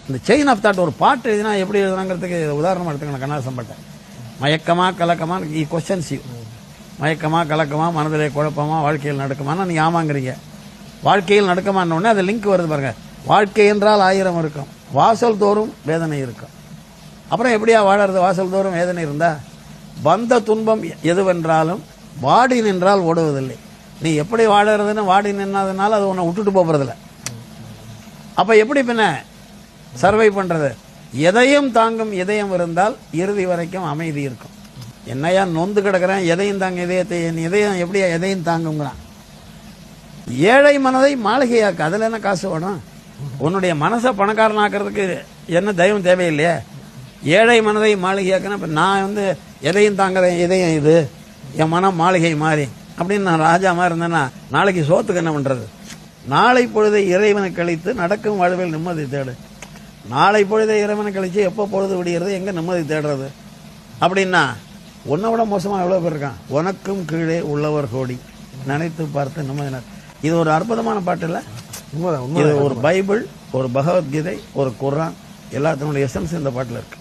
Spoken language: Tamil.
இந்த செயின் ஆஃப் தாட் ஒரு பாட்டு எழுதினா எப்படி எழுதுனாங்கிறதுக்கு உதாரணமாக எடுத்துக்கணும். கண்ணாசம் பாட்டை மயக்கமா கலக்கமா கொஸ்டின்ஸ் யூ, மயக்கமா கலக்கமா, மனதிலே குழப்பமா, வாழ்க்கையில் நடக்குமானா நீ ஆமாங்கிறீங்க. வாழ்க்கையில் நடக்குமான்னொடனே அது லிங்க் வருது பாருங்க. வாழ்க்கை என்றால் 1000 இருக்கும், வாசல் தோறும் வேதனை இருக்கும். அப்புறம் எப்படியா வாழறது? வாசல் தோறும் வேதனை இருந்தா வந்த துன்பம் எதுவென்றாலும் வாடி நின்றால் ஓடுவதில்லை. நீ எப்படி வாழறதுன்னு வாடி நின்னதுனால அது உன்னை விட்டுட்டு போறதில்ல. அப்ப எப்படி பின்ன சர்வை பண்றது? எதையும் தாங்கும் இதயம் இருந்தால் இறுதி வரைக்கும் அமைதி இருக்கும். என்னையா நொந்து கிடக்கிறேன், எதையும் தாங்க இதயத்தை, இதயம் எப்படியா எதையும் தாங்குங்கிறான். ஏழை மனதை மாளிகையாக்கு, அதுல என்ன காசு வேணும்? உன்னுடைய மனசை பணக்காரனாக்குறதுக்கு என்ன தெய்வம் தேவையில்லையே. ஏழை மனதை மாளிகையாக்குன்னா இப்ப நான் எதையும் தாங்குறேன், இதயம் இது என் மனம் மாளிகை மாறி அப்படின்னு நான் ராஜா மாதிரி இருந்தேன்னா நாளைக்கு சோத்துக்கு என்ன பண்றது? நாளை பொழுதை இறைவனை கழித்து நடக்கும் வாழ்வில் நிம்மதி தேடு. நாளை பொழுதை இறைவனை கழிச்சு எப்போ பொழுது விடுகிறது, எங்க நிம்மதி தேடுறது? அப்படின்னா உன்னை விட மோசமா எவ்வளவு பேர் இருக்கான். உனக்கும் கீழே உள்ளவர் கோடி, நினைத்து பார்த்து நிம்மதி. இது ஒரு அற்புதமான பாட்டு இல்ல? இது ஒரு பைபிள், ஒரு பகவத்கீதை, ஒரு குர்ஆன், எல்லாத்தினுடைய எசன்ஸ் இந்த பாட்டுல இருக்கு.